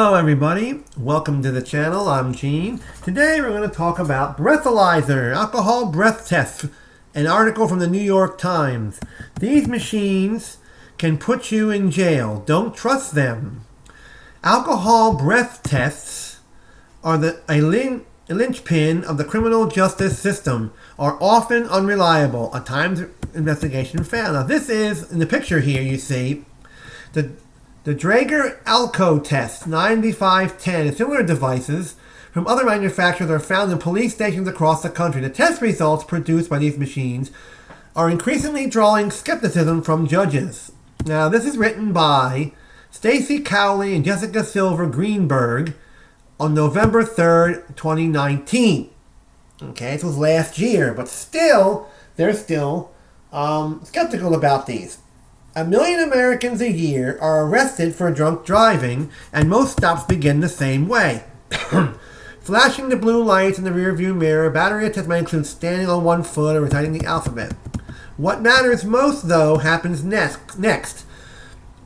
Hello everybody, welcome to the channel. I'm Gene. Today we're going to talk about breathalyzer, alcohol breath tests, an article from the New York Times. These machines can put you in jail. Don't trust them. Alcohol breath tests are a linchpin of the criminal justice system, are often unreliable, a Times investigation found. Now this is, in the picture here you see, the Draeger Alco test 9510 and similar devices from other manufacturers are found in police stations across the country. The test results produced by these machines are increasingly drawing skepticism from judges. Now, this is written by Stacy Cowley and Jessica Silver Greenberg on November 3rd, 2019. Okay, this was last year, but still, they're still skeptical about these. 1 million Americans a year are arrested for drunk driving, and most stops begin the same way. Flashing the blue lights in the rearview mirror, battery test might include standing on one foot or reciting the alphabet. What matters most, though, happens next.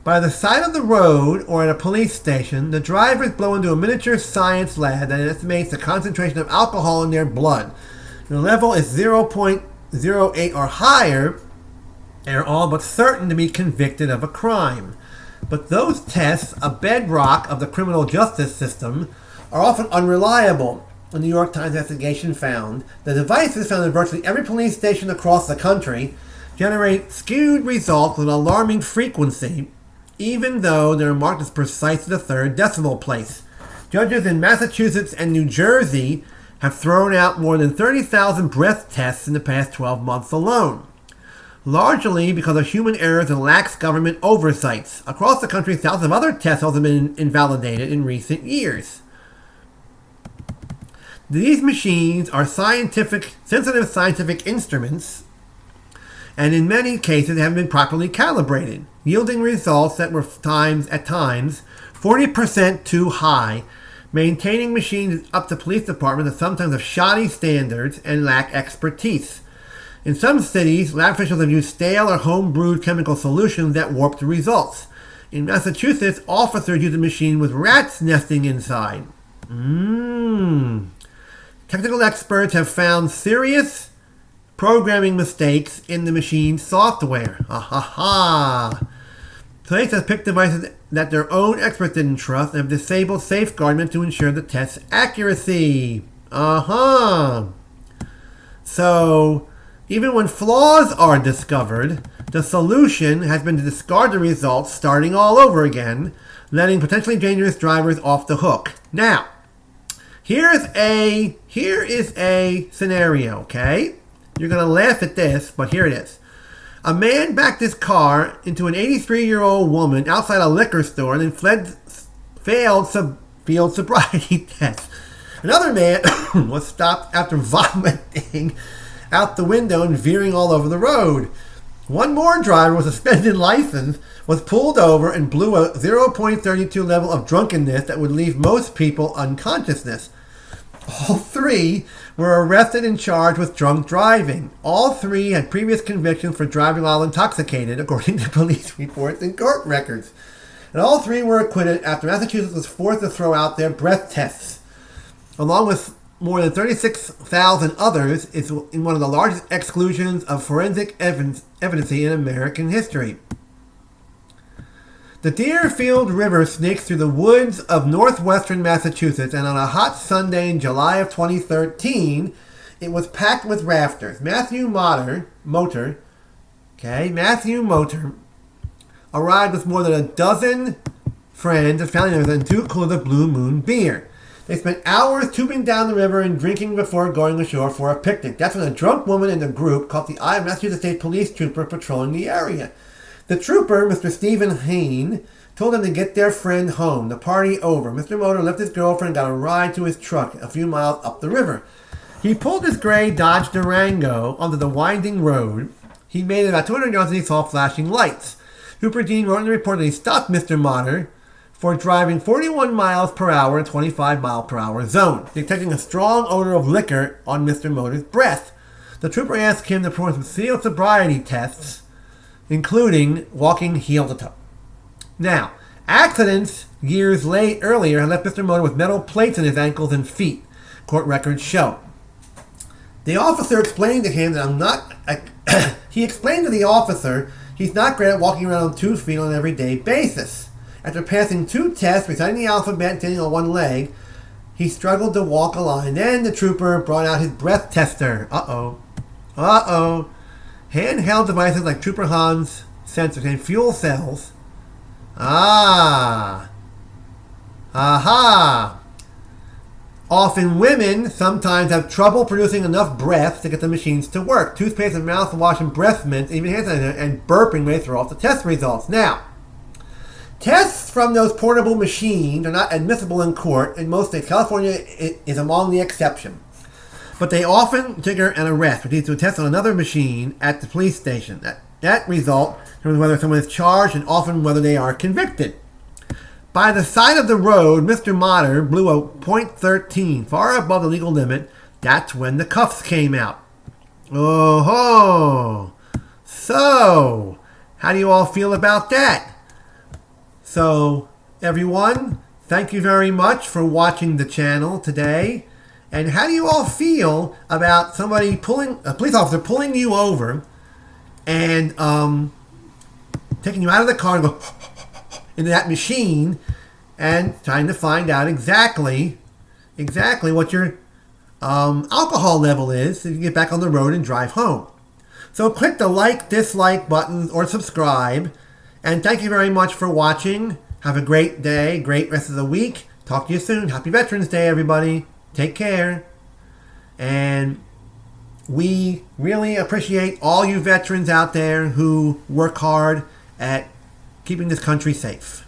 By the side of the road or at a police station, the drivers blow into a miniature science lab that estimates the concentration of alcohol in their blood. The level is 0.08 or higher. They're all but certain to be convicted of a crime. But those tests, a bedrock of the criminal justice system, are often unreliable. The New York Times investigation found the devices found in virtually every police station across the country generate skewed results with an alarming frequency, even though they're marked as precise to the third decimal place. Judges in Massachusetts and New Jersey have thrown out more than 30,000 breath tests in the past 12 months alone, largely because of human errors and lax government oversights. Across the country, thousands of other tests have also been invalidated in recent years. These machines are sensitive scientific instruments, and in many cases haven't been properly calibrated, yielding results that were at times 40% too high. Maintaining machines is up to police departments that sometimes have shoddy standards and lack expertise. In some cities, lab officials have used stale or home-brewed chemical solutions that warp the results. In Massachusetts, officers used a machine with rats nesting inside. Technical experts have found serious programming mistakes in the machine's software. Police have picked devices that their own experts didn't trust and have disabled safeguarding to ensure the test's accuracy. So, even when flaws are discovered, the solution has been to discard the results, starting all over again, letting potentially dangerous drivers off the hook. Now, here is a scenario, okay? You're going to laugh at this, but here it is. A man backed his car into an 83-year-old woman outside a liquor store and then failed field sobriety test. Another man was stopped after vomiting out the window and veering all over the road. One more driver with a suspended license was pulled over and blew a 0.32 level of drunkenness that would leave most people unconsciousness. All three were arrested and charged with drunk driving. All three had previous convictions for driving while intoxicated, according to police reports and court records. And all three were acquitted after Massachusetts was forced to throw out their breath tests. Along with more than 36,000 others, is in one of the largest exclusions of forensic evidence in American history. The Deerfield River snakes through the woods of northwestern Massachusetts, and on a hot Sunday in July of 2013, it was packed with rafters. Matthew Motor arrived with more than a dozen friends and family members and 2 coolers of Blue Moon beer. They spent hours tubing down the river and drinking before going ashore for a picnic. That's when a drunk woman in the group caught the eye of Massachusetts State Police trooper patrolling the area. The trooper, Mr. Stephen Hain, told them to get their friend home. The party over. Mr. Motor left his girlfriend and got a ride to his truck a few miles up the river. He pulled his gray Dodge Durango onto the winding road. He made it about 200 yards and he saw flashing lights. Trooper Dean wrote in the report that he stopped Mr. Motor for driving 41 miles per hour in 25 mile per hour zone, detecting a strong odor of liquor on Mr. Motor's breath. The trooper asked him to perform some field sobriety tests, including walking heel to toe. Now, Accidents years earlier had left Mr. Motor with metal plates in his ankles and feet, court records show. The officer explained to him that he explained to the officer he's not great at walking around on 2 feet on an everyday basis. After passing 2 tests, reciting the alphabet and standing on 1 leg, he struggled to walk a line. Then the trooper brought out his breath tester. Handheld devices like Trooper Han's sensors and fuel cells. Aha! Often women sometimes have trouble producing enough breath to get the machines to work. Toothpaste and mouthwash and breath mint, even hand sanitizer, and burping may throw off the test results. Now, tests from those portable machines are not admissible in court. In most states, California is among the exception. But they often trigger an arrest, which leads to a test on another machine at the police station. That result determines whether someone is charged and often whether they are convicted. By the side of the road, Mr. Motter blew a .13 far above the legal limit. That's when the cuffs came out. Oh-ho! So, how do you all feel about that? So, everyone, thank you very much for watching the channel today. And how do you all feel about a police officer pulling you over and taking you out of the car and go into that machine and trying to find out exactly what your alcohol level is so you can get back on the road and drive home. So click the like, dislike buttons or subscribe. And thank you very much for watching. Have a great day, great rest of the week. Talk to you soon. Happy Veterans Day, everybody. Take care. And we really appreciate all you veterans out there who work hard at keeping this country safe.